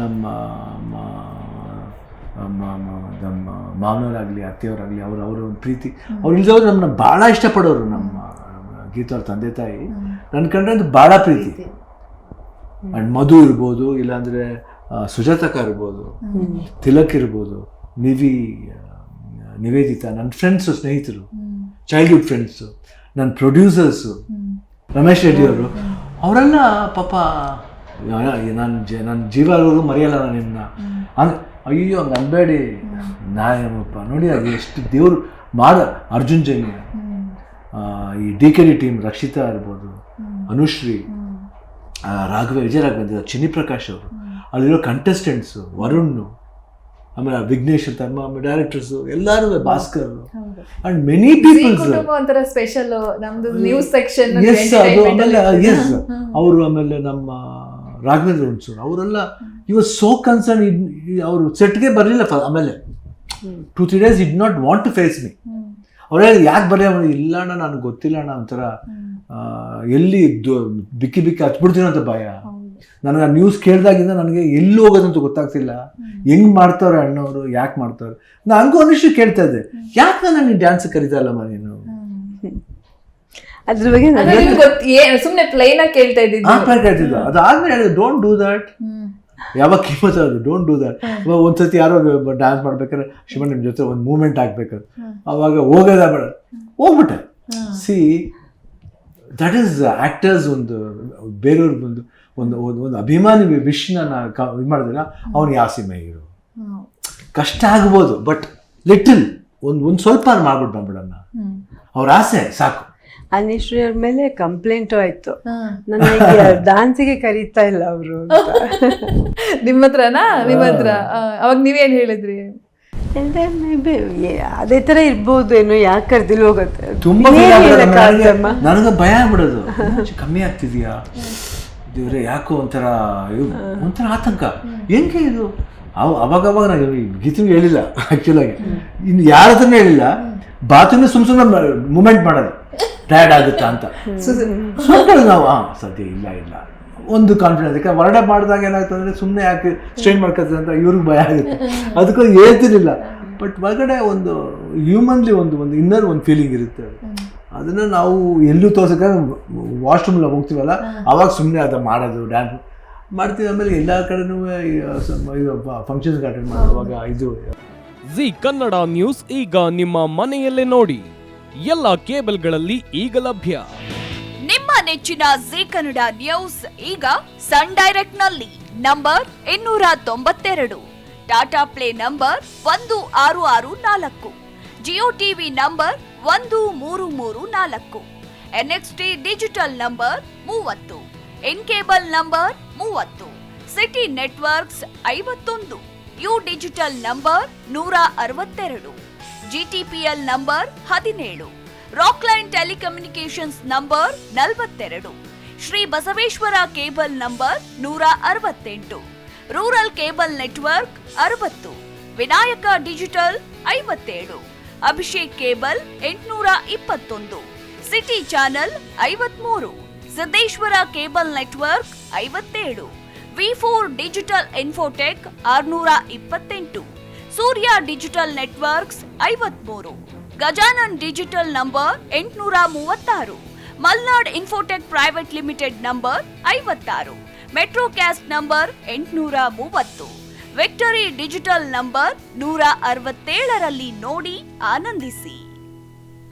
ನಮ್ಮ ನಮ್ಮ ಮಾವನವರಾಗಲಿ ಅತ್ತೆಯವರಾಗಲಿ ಅವರ ಒಂದು ಪ್ರೀತಿ ಅವ್ರು ಇಲ್ದವ್ರು ನಮ್ಮನ್ನ ಭಾಳ ಇಷ್ಟಪಡೋರು. ನಮ್ಮ ಗೀತವ್ರ ತಂದೆ ತಾಯಿ ನನ್ನ ಕಂಡ್ರೆ ಅದು ಭಾಳ ಪ್ರೀತಿ. ಆ್ಯಂಡ್ ಮಧು ಇರ್ಬೋದು, ಇಲ್ಲಾಂದರೆ ಸುಜಾತಕ ಇರ್ಬೋದು, ತಿಲಕ್ ಇರ್ಬೋದು, ನಿವೇದಿತಾ, ನನ್ನ ಫ್ರೆಂಡ್ಸು, ಸ್ನೇಹಿತರು, ಚೈಲ್ಡ್ಹುಡ್ ಫ್ರೆಂಡ್ಸು, ನನ್ನ ಪ್ರೊಡ್ಯೂಸರ್ಸು, ರಮೇಶ್ ರೆಡ್ಡಿ ಅವರು, ಅವರೆಲ್ಲ ಪಾಪ ನನ್ನ ಜೀವವರೆಗೂ ಮರೆಯಲ್ಲ ನಾನು ನಿಮ್ಮನ್ನ. ಅಯ್ಯೋ ಹಂಗೆ ಅನ್ಬೇಡಿ, ನಾಯಪ್ಪ ನೋಡಿ ಅದು ಎಷ್ಟು ದೇವರು ಅರ್ಜುನ್ ಜೈನ್, ಈ DKD ಟೀಮ್, ರಕ್ಷಿತಾ ಇರ್ಬೋದು, ಅನುಶ್ರೀ, ವಿಜಯ ರಾಘವೇಂದ್ರ, ಚಿನ್ನಿ ಪ್ರಕಾಶ್ ಅವರು, ಅಲ್ಲಿರೋ ಕಂಟೆಸ್ಟೆಂಟ್ಸು, ವರುಣ್, ಆಮೇಲೆ ವಿಘ್ನೇಶ್ ಅಂತ ಡೈರೆಕ್ಟರ್ಸು ಎಲ್ಲರೂ, Bhaskar and many people's. Special ನಮ್ದು ನ್ಯೂಸ್ ಸೆಕ್ಷನ್ ಅವರು, ಆಮೇಲೆ ನಮ್ಮ ರಾಘವೇಂದ್ರ ಹುಣಸೂರು ಅವರೆಲ್ಲ ಸೋ ಕನ್ಸರ್ನ್. ಅವರು ಸೆಟ್ಗೆ ಬರಲಿಲ್ಲ. ಆಮೇಲೆ 2-3 days it not want to face me. ಅವ್ರು ಹೇಳಿ ಯಾಕೆ ಬರೆಯ ಇಲ್ಲ ಅಣ್ಣ, ನನಗೆ ಗೊತ್ತಿಲ್ಲ ಅಣ್ಣ, ಒಂಥರ ಎಲ್ಲಿ ಬಿಕ್ಕಿ ಹಚ್ಬಿಡ್ತೀನೋ ಅಂತ ಭಯ. ನನಗೆ ಆ ನ್ಯೂಸ್ ಕೇಳಿದಾಗಿಂದ ನನಗೆ ಎಲ್ಲಿ ಹೋಗೋದಂತ ಗೊತ್ತಾಗ್ತಿಲ್ಲ. ಹೆಂಗೆ ಮಾಡ್ತಾವ್ರೆ ಅಣ್ಣವರು, ಯಾಕೆ ಮಾಡ್ತಾವ್ರೆ. ನನಗೂ ಅನಿಶ್ಚಯ ಕೇಳ್ತಾ ಇದ್ದೆ, ಯಾಕೆ ನಾನು ಡ್ಯಾನ್ಸ್ ಕರೀತಾ ಇಲ್ಲಮ್ಮ ನೀನು, ಅದ್ರ ಬಗ್ಗೆ ಸುಮ್ಮನೆ ಪ್ಲೇನ್ ಆಗಿ ಕೇಳ್ತಾ ಇದ್ದಿದ್ದು. ಅದಾದ್ಮೇಲೆ ಹೇಳಿದ್ರು ಡೋಂಟ್ ಡೂ ದ್ಯಾಟ್. ಯಾವಾಗ ಕಿಮ್ಮತ್ ಡೋಂಟ್ ಡೂ ದ್ಯಾಟ್. ಒಂದ್ಸತಿ ಯಾರೋ ಡ್ಯಾನ್ಸ್ ಮಾಡ್ಬೇಕಾದ್ರೆ ಶಿವ ನಿಮ್ಮ ಜೊತೆ ಒಂದು ಮೂವ್ಮೆಂಟ್ ಆಗ್ಬೇಕಾದ್ರೆ ಅವಾಗ ಹೋಗೋದ ಬೇಡ, ಹೋಗ್ಬಿಟ್ಟೆ. See that is actors. ಒಂದು ಬೇರೆಯವ್ರ ಒಂದು ಅಭಿಮಾನಿ ವಿಶ್ನ ಇದು ಮಾಡೋದಿಲ್ಲ. ಅವ್ನು ಯಾಸಿಮೆ ಇರು ಕಷ್ಟ ಆಗ್ಬೋದು, ಬಟ್ ಲಿಟಲ್ ಒಂದು ಸ್ವಲ್ಪ ಮಾಡ್ಬಿಟ್ಟು ಬಂದ್ಬಿಡಣ್ಣ, ಅವ್ರ ಆಸೆ ಸಾಕು. ಅನಿಶ್ರೀ ಅವ್ರ ಮೇಲೆ ಕಂಪ್ಲೇಂಟು ಆಯ್ತು, ನನಗೆ ಡಾನ್ಸಿಗೆ ಕರೀತಾ ಇಲ್ಲ ಅವರು. ನಿಮ್ಮ ಹತ್ರನಾ? ನಿಮ್ಮ ಹತ್ರ ಅವಾಗ ನೀವೇನು ಹೇಳಿದ್ರಿ? ಅದೇ ತರ ಇರ್ಬೋದು ಏನೋ, ಯಾಕೆ ಕರ್ದಿಲ್ ಹೋಗುತ್ತೆ. ತುಂಬಾ ನನಗೆ ಭಯ ಆಗ್ಬಿಡೋದು, ಕಮ್ಮಿ ಆಗ್ತಿದ್ಯಾ ದೇವ್ರೆ, ಯಾಕೋ ಒಂಥರ ಆತಂಕ. ಹೆಂಗೆ ಇದು ಅವಾಗವಾಗ ನಾನು ಗೀತಿಗೆ ಹೇಳಿಲ್ಲ, ಆ್ಯಕ್ಚುಲಾಗಿ ಇನ್ನು ಯಾರ ಹತ್ರನೇ ಹೇಳಿಲ್ಲ. ಬಾತ್ರೂಮ್ ಸುಮ್ಮನೆ ಮೂಮೆಂಟ್ ಮಾಡೋದು ಟಯರ್ಡ್ ಆಗುತ್ತಾ ಅಂತ ಸುಮ್ಮನೆ ನಾವು ಸದ್ಯ ಇಲ್ಲ ಒಂದು ಕಾನ್ಫಿಡೆನ್ಸ್. ಯಾಕೆ ಹೊರಡೆ ಮಾಡಿದಾಗ ಏನಾಗ್ತದೆ ಅಂದರೆ ಸುಮ್ಮನೆ ಯಾಕೆ ಸ್ಟ್ರೈನ್ ಮಾಡ್ಕೊತದೆ ಅಂತ ಇವ್ರಿಗೆ ಭಯ ಆಗುತ್ತೆ. ಅದಕ್ಕೂ ಹೇಳ್ತಿರ್ಲಿಲ್ಲ. ಬಟ್ ಹೊರಗಡೆ ಒಂದು ಹ್ಯೂಮನ್ಲಿ ಒಂದು ಇನ್ನರ್ ಒಂದು ಫೀಲಿಂಗ್ ಇರುತ್ತೆ. ಅದನ್ನು ನಾವು ಎಲ್ಲೂ ತೋರ್ಸಕ್ಕೆ ವಾಶ್ರೂಮ್ಲ ಹೋಗ್ತೀವಲ್ಲ ಅವಾಗ ಸುಮ್ಮನೆ ಅದು ಮಾಡೋದು, ಡ್ಯಾನ್ಸ್ ಮಾಡ್ತೀವಿ. ಆಮೇಲೆ ಎಲ್ಲ ಕಡೆನೂ ಫಂಕ್ಷನ್ಸ್ಗೆ ಅಟೆಂಡ್ ಮಾಡುವಾಗ ಇದು ಜಿ ಕನ್ನಡ ನ್ಯೂಸ್ ಈಗ ನಿಮ್ಮ ಮನೆಯಲ್ಲೇ ನೋಡಿ. ಎಲ್ಲ ಕೇಬಲ್ಗಳಲ್ಲಿ ಈಗ ಲಭ್ಯ. ನಿಮ್ಮ ನೆಚ್ಚಿನ ಜಿ ಕನ್ನಡ ನ್ಯೂಸ್ ಈಗ ಸನ್ ಡೈರೆಕ್ಟ್ ನಲ್ಲಿ number 292, Tata play number 1664, Jio TV number 1334, NXT digital number 30, in cable number 30, city networks 51, U digital number 162, GTPL number 17, Rockline telecommunications number 42, Shri Basaveshwara cable number 168, rural cable network 60, Vinayaka digital 57, Abhishek cable 821, city channel 53, Siddeshwara cable network 57, V4 digital Infotech 628, Surya digital networks 53, Gajanan digital number 836, Malnad Infotech Private Limited number 56, Metrocast number 830, Victory Digital number 167ರಲ್ಲಿ ನೋಡಿ ಆನಂದಿಸಿ.